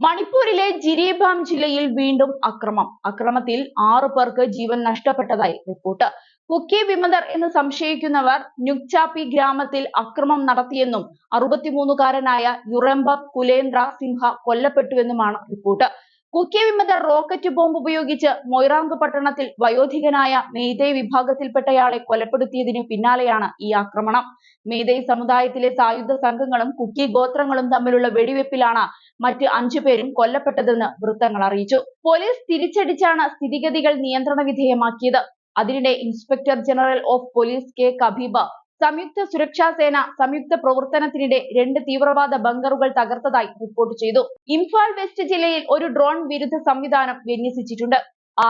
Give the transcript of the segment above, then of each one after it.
മണിപ്പൂരിലെ ജിരിബാം ജില്ലയിൽ വീണ്ടും അക്രമത്തിൽ 6 പേർക്ക് ജീവൻ നഷ്ടപ്പെട്ടതായി റിപ്പോർട്ട്. കുക്കി വിമതർ എന്ന് സംശയിക്കുന്നവർ നുക്ചാപ്പി ഗ്രാമത്തിൽ അക്രമം നടത്തിയെന്നും 63-കാരനായ യുറംബം കുലേന്ദ്ര സിംഹ കൊല്ലപ്പെട്ടുവെന്നുമാണ് റിപ്പോർട്ട്. കുക്കി വിമതർ റോക്കറ്റ് ബോംബ് ഉപയോഗിച്ച് മൊയ്റാംഗ് പട്ടണത്തിൽ വയോധികനായ മെയ്തേയ് വിഭാഗത്തിൽപ്പെട്ടയാളെ കൊലപ്പെടുത്തിയതിനു പിന്നാലെയാണ് ഈ ആക്രമണം. മെയ്തേയ് സമുദായത്തിലെ സായുധ സംഘങ്ങളും കുക്കി ഗോത്രങ്ങളും തമ്മിലുള്ള വെടിവെപ്പിലാണ് മറ്റ് 5 പേരും കൊല്ലപ്പെട്ടതെന്ന് വൃത്തങ്ങൾ അറിയിച്ചു. പോലീസ് തിരിച്ചടിച്ചാണ് സ്ഥിതിഗതികൾ നിയന്ത്രണ വിധേയമാക്കിയത്. അതിനിടെ inspector general of police K Kabiba സംയുക്ത സുരക്ഷാ സേന സംയുക്ത പ്രവർത്തനത്തിനിടെ 2 തീവ്രവാദ ബങ്കറുകൾ തകർത്തതായി റിപ്പോർട്ട് ചെയ്തു. ഇംഫാൽ വെസ്റ്റ് ജില്ലയിൽ ഒരു ഡ്രോൺ വിരുദ്ധ സംവിധാനം വിന്യസിച്ചിട്ടുണ്ട്.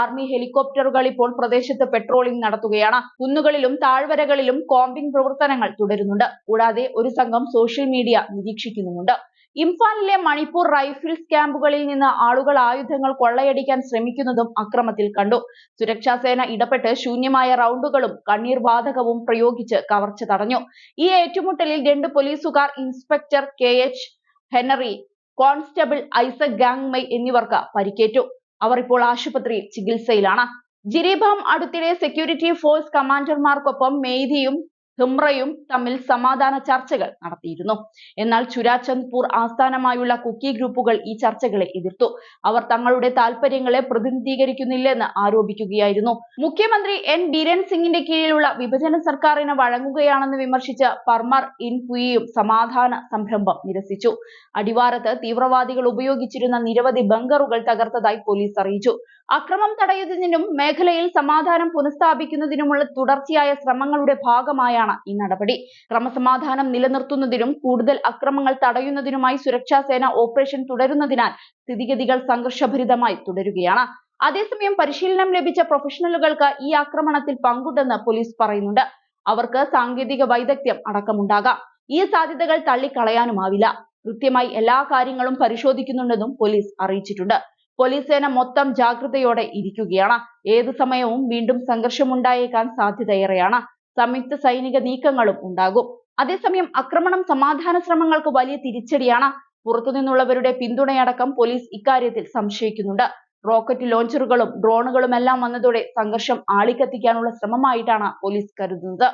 ആർമി ഹെലികോപ്റ്ററുകൾ ഇപ്പോൾ പ്രദേശത്ത് പെട്രോളിംഗ് നടത്തുകയാണ്. കുന്നുകളിലും താഴ്വരകളിലും കോമ്പിംഗ് പ്രവർത്തനങ്ങൾ തുടരുന്നുണ്ട്. കൂടാതെ ഒരു സംഘം സോഷ്യൽ മീഡിയ നിരീക്ഷിക്കുന്നുമുണ്ട്. ഇംഫാലിലെ മണിപ്പൂർ റൈഫിൾസ് ക്യാമ്പുകളിൽ നിന്ന് ആളുകൾ ആയുധങ്ങൾ കൊള്ളയടിക്കാൻ ശ്രമിക്കുന്നതും അക്രമത്തിൽ കണ്ടു. സുരക്ഷാ സേന ഇടപെട്ട് ശൂന്യമായ റൗണ്ടുകളും കണ്ണീർ വാതകവും പ്രയോഗിച്ച് കവർച്ച തടഞ്ഞു. ഈ ഏറ്റുമുട്ടലിൽ 2 പോലീസുകാർ, inspector KH Henry, constable Isaac Gangmei എന്നിവർക്ക് പരിക്കേറ്റു. അവർ ഇപ്പോൾ ആശുപത്രിയിൽ ചികിത്സയിലാണ്. ജിരിബാം അടുത്തിടെ സെക്യൂരിറ്റി ഫോഴ്സ് കമാൻഡർമാർക്കൊപ്പം മെയ്തിയും ഹിമ്രയും തമ്മിൽ സമാധാന ചർച്ചകൾ നടത്തിയിരുന്നു. എന്നാൽ ചുരാചന്ദ്പൂർ ആസ്ഥാനമായുള്ള കുക്കി ഗ്രൂപ്പുകൾ ഈ ചർച്ചകളെ എതിർത്തു. അവർ തങ്ങളുടെ താൽപര്യങ്ങളെ പ്രതിനിധീകരിക്കുന്നില്ലെന്ന് ആരോപിക്കുകയായിരുന്നു. മുഖ്യമന്ത്രി N ബിരൻ സിംഗിന്റെ കീഴിലുള്ള വിഭജന സർക്കാരിന് വഴങ്ങുകയാണെന്ന് വിമർശിച്ച് പർമർ ഇൻ പുയിയും സമാധാന സംരംഭം നിരസിച്ചു. അടിവാരത്ത് തീവ്രവാദികൾ ഉപയോഗിച്ചിരുന്ന നിരവധി ബങ്കറുകൾ തകർത്തതായി പോലീസ് അറിയിച്ചു. അക്രമം തടയുന്നതിനും മേഖലയിൽ സമാധാനം പുനഃസ്ഥാപിക്കുന്നതിനുമുള്ള തുടർച്ചയായ ശ്രമങ്ങളുടെ ഭാഗമായാണ് ഈ നടപടി. ക്രമസമാധാനം നിലനിർത്തുന്നതിനും കൂടുതൽ അക്രമങ്ങൾ തടയുന്നതിനുമായി സുരക്ഷാ സേന ഓപ്പറേഷൻ തുടരുന്നതിനാൽ സ്ഥിതിഗതികൾ സംഘർഷഭരിതമായി തുടരുകയാണ്. അതേസമയം പരിശീലനം ലഭിച്ച പ്രൊഫഷണലുകൾക്ക് ഈ ആക്രമണത്തിൽ പങ്കുണ്ടെന്ന് പോലീസ് പറയുന്നുണ്ട്. അവർക്ക് സാങ്കേതിക വൈദഗ്ധ്യം അടക്കമുണ്ടാകാം. ഈ സാധ്യതകൾ തള്ളിക്കളയാനുമാവില്ല. കൃത്യമായി എല്ലാ കാര്യങ്ങളും പരിശോധിക്കുന്നുണ്ടെന്നും പോലീസ് അറിയിച്ചിട്ടുണ്ട്. പോലീസ് സേന മൊത്തം ജാഗ്രതയോടെ ഇരിക്കുകയാണ്. ഏതു സമയവും വീണ്ടും സംഘർഷമുണ്ടായേക്കാൻ സാധ്യതയേറെയാണ്. സംയുക്ത സൈനിക നീക്കങ്ങളും ഉണ്ടാകും. അതേസമയം ആക്രമണം സമാധാന ശ്രമങ്ങൾക്ക് വലിയ തിരിച്ചടിയാണ്. പുറത്തുനിന്നുള്ളവരുടെ പിന്തുണയടക്കം പോലീസ് ഇക്കാര്യത്തിൽ സംശയിക്കുന്നുണ്ട്. റോക്കറ്റ് ലോഞ്ചറുകളും ഡ്രോണുകളുമെല്ലാം വന്നതോടെ സംഘർഷം ആളിക്കത്തിക്കാനുള്ള ശ്രമമായിട്ടാണ് പോലീസ് കരുതുന്നത്.